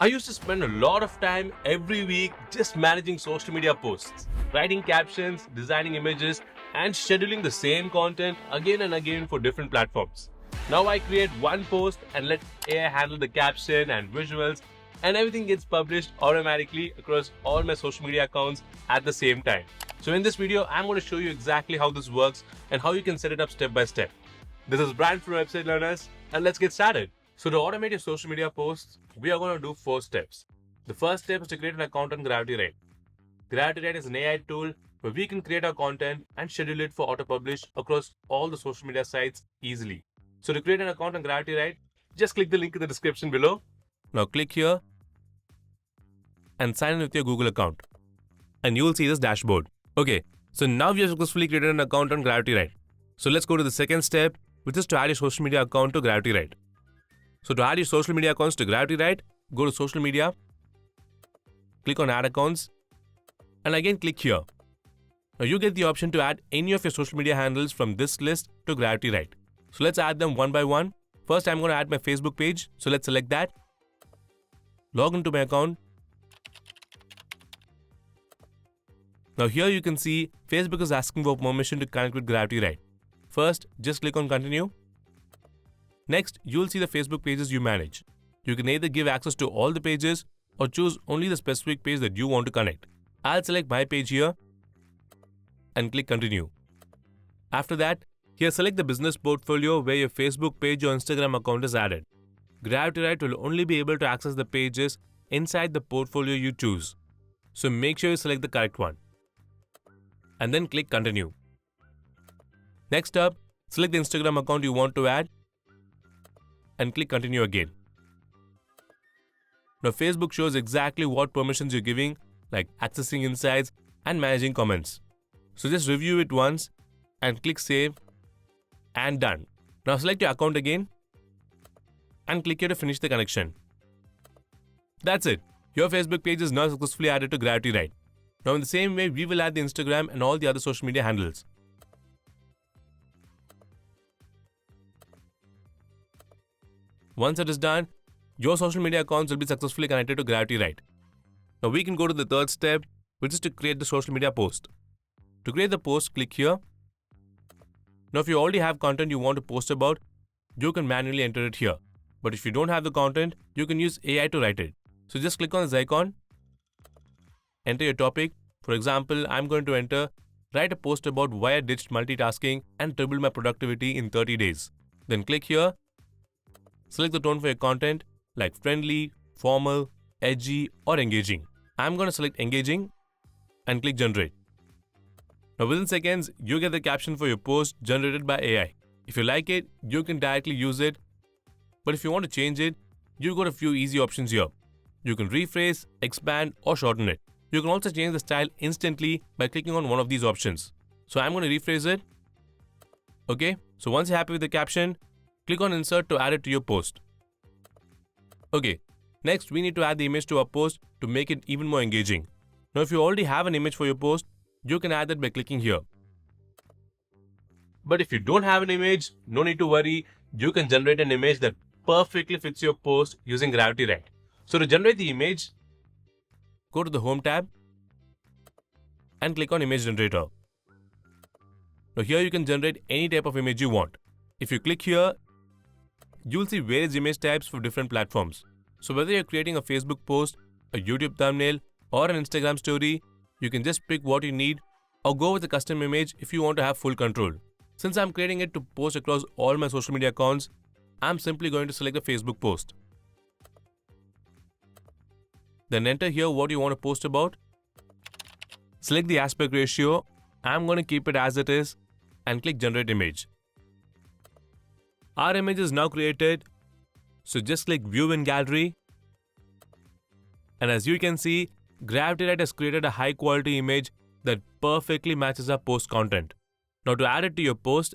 I used to spend a lot of time every week just managing social media posts, writing captions, designing images, and scheduling the same content again and again for different platforms. Now I create one post and let AI handle the caption and visuals, and everything gets published automatically across all my social media accounts at the same time. So in this video, I'm going to show you exactly how this works and how you can set it up step by step. This is Brian from Website Learners, and let's get started. So to automate your social media posts, we are going to do 4 steps. The first step is to create an account on GravityWrite. GravityWrite is an AI tool where we can create our content and schedule it for auto-publish across all the social media sites easily. So to create an account on GravityWrite, just click the link in the description below. Now click here and sign in with your Google account. And you will see this dashboard. Okay, so now we have successfully created an account on GravityWrite. So let's go to the second step, which is to add your social media account to GravityWrite. So to add your social media accounts to GravityWrite, go to social media, click on add accounts, and again click here. Now you get the option to add any of your social media handles from this list to GravityWrite. So let's add them one by one. First, I'm going to add my Facebook page. So let's select that. Log into my account. Now here you can see Facebook is asking for permission to connect with GravityWrite. First, just click on continue. Next, you will see the Facebook pages you manage. You can either give access to all the pages or choose only the specific page that you want to connect. I'll select my page here and click continue. After that, here select the business portfolio where your Facebook page or Instagram account is added. GravityWrite will only be able to access the pages inside the portfolio you choose. So make sure you select the correct one. And then click continue. Next up, select the Instagram account you want to add and click continue again. Now Facebook shows exactly what permissions you're giving, like accessing insights and managing comments. So just review it once and click save and done. Now select your account again and click here to finish the connection. That's it. Your Facebook page is now successfully added to GravityWrite. Now in the same way, we will add the Instagram and all the other social media handles. Once it is done, your social media accounts will be successfully connected to GravityWrite. Now we can go to the third step, which is to create the social media post. To create the post, click here. Now if you already have content you want to post about, you can manually enter it here. But if you don't have the content, you can use AI to write it. So just click on this icon, enter your topic. For example, I'm going to enter, write a post about why I ditched multitasking and tripled my productivity in 30 days. Then click here. Select the tone for your content like friendly, formal, edgy or engaging. I'm going to select engaging and click generate. Now within seconds, you get the caption for your post generated by AI. If you like it, you can directly use it. But if you want to change it, you got a few easy options here. You can rephrase, expand or shorten it. You can also change the style instantly by clicking on one of these options. So I'm going to rephrase it. Okay, so once you're happy with the caption, click on insert to add it to your post. Okay, next we need to add the image to our post to make it even more engaging. Now if you already have an image for your post, you can add that by clicking here. But if you don't have an image, no need to worry. You can generate an image that perfectly fits your post using GravityWrite. So to generate the image, go to the Home tab and click on Image Generator. Now here you can generate any type of image you want. If you click here, you'll see various image types for different platforms. So whether you're creating a Facebook post, a YouTube thumbnail or an Instagram story, you can just pick what you need or go with a custom image if you want to have full control. Since I'm creating it to post across all my social media accounts, I'm simply going to select a Facebook post. Then enter here what you want to post about. Select the aspect ratio. I'm going to keep it as it is and click generate image. Our image is now created. So just click view in gallery. And as you can see, GravityWrite has created a high quality image that perfectly matches our post content. Now to add it to your post,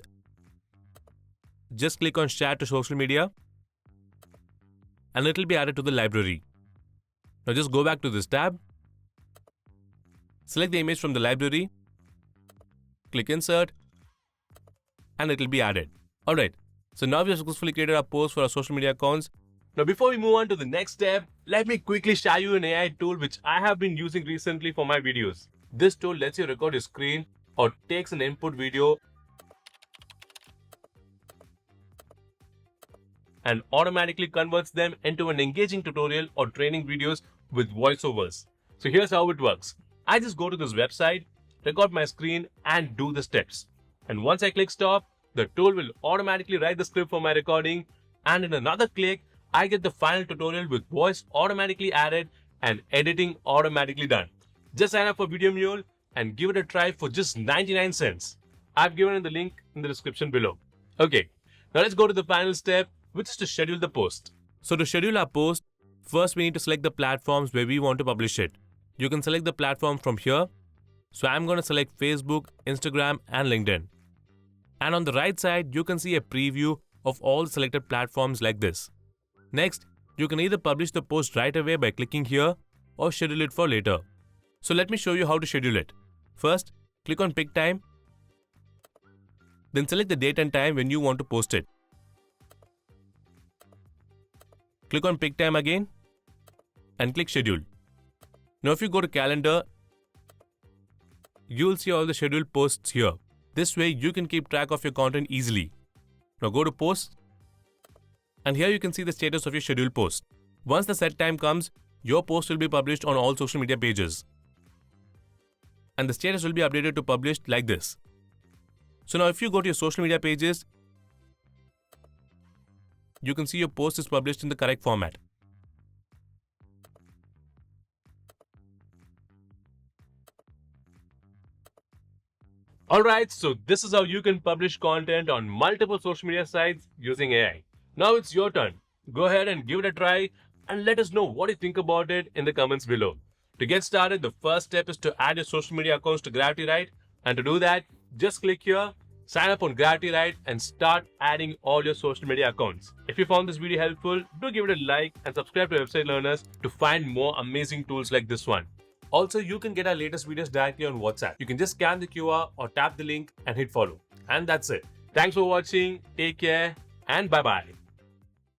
just click on share to social media and it will be added to the library. Now just go back to this tab, select the image from the library, click insert and it will be added. Alright, so now we have successfully created our post for our social media accounts Now, before we move on to the next step, let me quickly show you an AI tool which I have been using recently for my videos. This tool lets you record your screen or takes an input video and automatically converts them into an engaging tutorial or training videos with voiceovers. So here's how it works. I just go to this website, record my screen and do the steps. And once I click stop, the tool will automatically write the script for my recording, and in another click, I get the final tutorial with voice automatically added and editing automatically done. Just sign up for Video Mule and give it a try for just 99 cents. I've given the link in the description below. Okay, now let's go to the final step, which is to schedule the post. So to schedule our post, first we need to select the platforms where we want to publish it. You can select the platform from here. So I'm going to select Facebook, Instagram and LinkedIn. And on the right side, you can see a preview of all the selected platforms like this. Next, you can either publish the post right away by clicking here or schedule it for later. So let me show you how to schedule it. First, click on Pick Time. Then select the date and time when you want to post it. Click on Pick Time again and click Schedule. Now if you go to Calendar, you will see all the scheduled posts here. This way you can keep track of your content easily. Now go to Posts. And here you can see the status of your scheduled post. Once the set time comes, your post will be published on all social media pages. And the status will be updated to published like this. So now if you go to your social media pages, you can see your post is published in the correct format. Alright, so this is how you can publish content on multiple social media sites using AI. Now it's your turn. Go ahead and give it a try and let us know what you think about it in the comments below. To get started, the first step is to add your social media accounts to GravityWrite. And to do that, just click here, sign up on GravityWrite and start adding all your social media accounts. If you found this video helpful, do give it a like and subscribe to Website Learners to find more amazing tools like this one. Also, you can get our latest videos directly on WhatsApp. You can just scan the QR or tap the link and hit follow. And that's it. Thanks for watching, take care and bye-bye.